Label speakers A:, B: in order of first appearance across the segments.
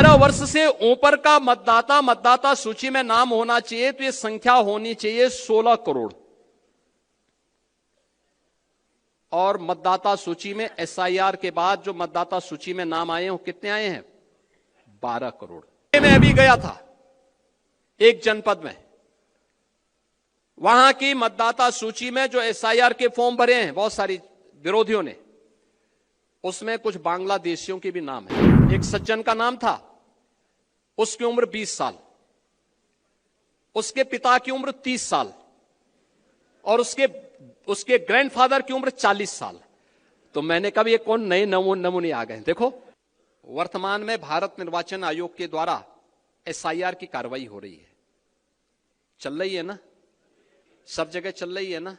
A: 18 वर्ष से ऊपर का मतदाता सूची में नाम होना चाहिए, तो ये संख्या होनी चाहिए 16 करोड़। और मतदाता सूची में एसआईआर के बाद जो मतदाता सूची में नाम आए हैं वो कितने आए हैं? 12 करोड़। मैं अभी गया था एक जनपद में, वहां की मतदाता सूची में जो एसआईआर के फॉर्म भरे हैं बहुत सारी विरोधियों ने, उसमें कुछ बांग्लादेशियों के भी नाम है। एक सज्जन का नाम था, उसकी उम्र 20 साल, उसके पिता की उम्र 30 साल और उसके ग्रैंडफादर की उम्र 40 साल। तो मैंने कहा ये कौन नए नमूने आ गए। देखो, वर्तमान में भारत निर्वाचन आयोग के द्वारा एसआईआर की कार्रवाई हो रही है, चल रही है ना, सब जगह चल रही है ना,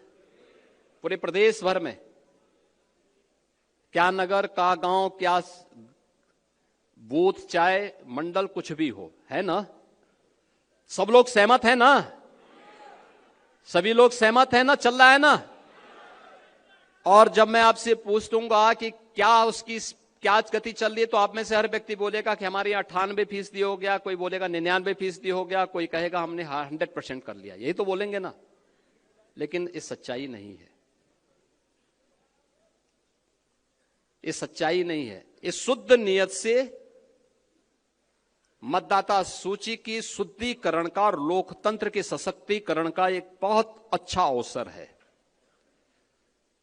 A: पूरे प्रदेश भर में, क्या नगर का गांव, क्या बूथ, चाहे मंडल, कुछ भी हो, है ना? सब लोग सहमत है ना? सभी लोग सहमत है ना? चल रहा है ना? और जब मैं आपसे पूछ दूंगा कि क्या उसकी क्या गति चल रही है, तो आप में से हर व्यक्ति बोलेगा कि हमारे यहाँ 98% हो गया, कोई बोलेगा 99% हो गया, कोई कहेगा हमने 100% कर लिया। यही तो बोलेंगे ना, लेकिन ये सच्चाई नहीं है। ये सच्चाई नहीं है। ये शुद्ध नियत से मतदाता सूची की शुद्धिकरण का और लोकतंत्र के सशक्तिकरण का एक बहुत अच्छा अवसर है।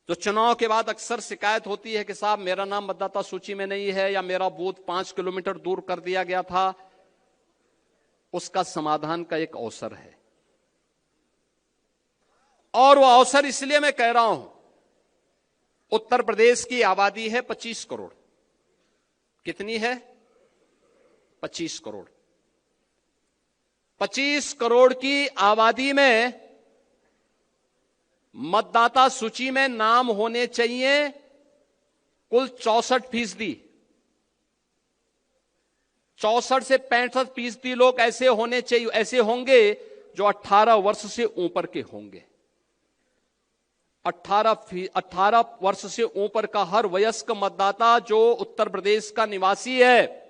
A: जो चुनाव के बाद अक्सर शिकायत होती है कि साहब मेरा नाम मतदाता सूची में नहीं है या मेरा बूथ 5 किलोमीटर दूर कर दिया गया था, उसका समाधान का एक अवसर है। और वो अवसर इसलिए मैं कह रहा हूं, उत्तर प्रदेश की आबादी है 25 करोड़। कितनी है? 25 करोड़। 25 करोड़ की आबादी में मतदाता सूची में नाम होने चाहिए कुल 64%। 64 से 65% लोग ऐसे होने चाहिए, ऐसे होंगे जो 18 वर्ष से ऊपर के होंगे। 18 वर्ष से ऊपर का हर वयस्क मतदाता जो उत्तर प्रदेश का निवासी है,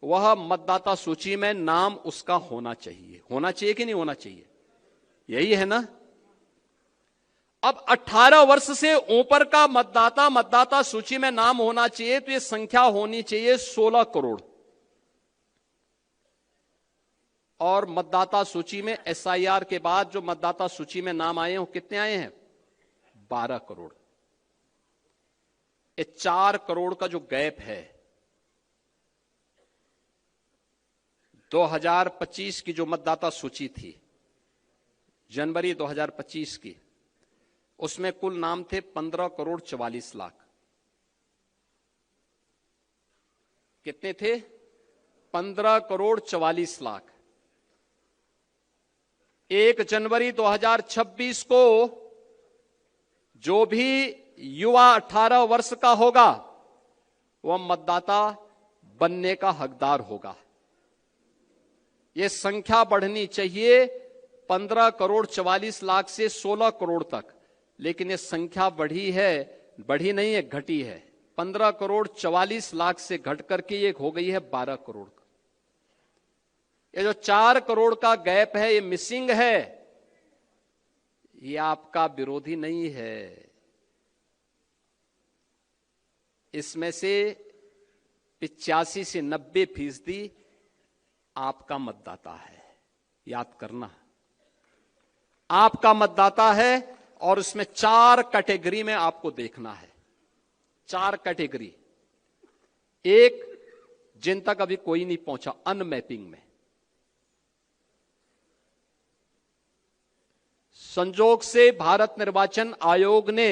A: वह मतदाता सूची में नाम उसका होना चाहिए। होना चाहिए कि नहीं होना चाहिए? यही है ना? अब 18 वर्ष से ऊपर का मतदाता सूची में नाम होना चाहिए, तो यह संख्या होनी चाहिए 16 करोड़। और मतदाता सूची में एसआईआर के बाद जो मतदाता सूची में नाम आए हैं वो कितने आए हैं? 12 करोड़। ये 4 करोड़ का जो गैप है, 2025 की जो मतदाता सूची थी, जनवरी 2025 की, उसमें कुल नाम थे 15 करोड़ 44 लाख। कितने थे? 15 करोड़ 44 लाख। 1 जनवरी 2026 को जो भी युवा 18 वर्ष का होगा वह मतदाता बनने का हकदार होगा। यह संख्या बढ़नी चाहिए 15 करोड़ 44 लाख से 16 करोड़ तक, लेकिन यह संख्या बढ़ी नहीं है, घटी है। 15 करोड़ 44 लाख से घट करके ये हो गई है 12 करोड़। ये जो 4 करोड़ का गैप है, ये मिसिंग है। ये आपका विरोधी नहीं है, इसमें से 85 से 90% आपका मतदाता है। याद करना, आपका मतदाता है। और उसमें 4 कैटेगरी में आपको देखना है। 4 कैटेगरी। एक, जिन तक अभी कोई नहीं पहुंचा, अनमैपिंग में। संजोग से भारत निर्वाचन आयोग ने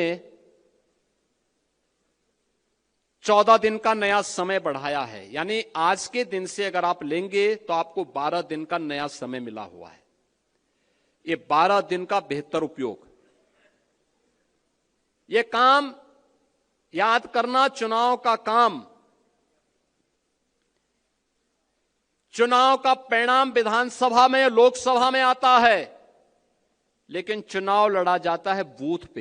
A: 14 दिन का नया समय बढ़ाया है, यानी आज के दिन से अगर आप लेंगे तो आपको 12 दिन का नया समय मिला हुआ है। ये 12 दिन का बेहतर उपयोग। ये काम याद करना, चुनाव का काम, चुनाव का परिणाम विधानसभा में, लोकसभा में आता है, लेकिन चुनाव लड़ा जाता है बूथ पे।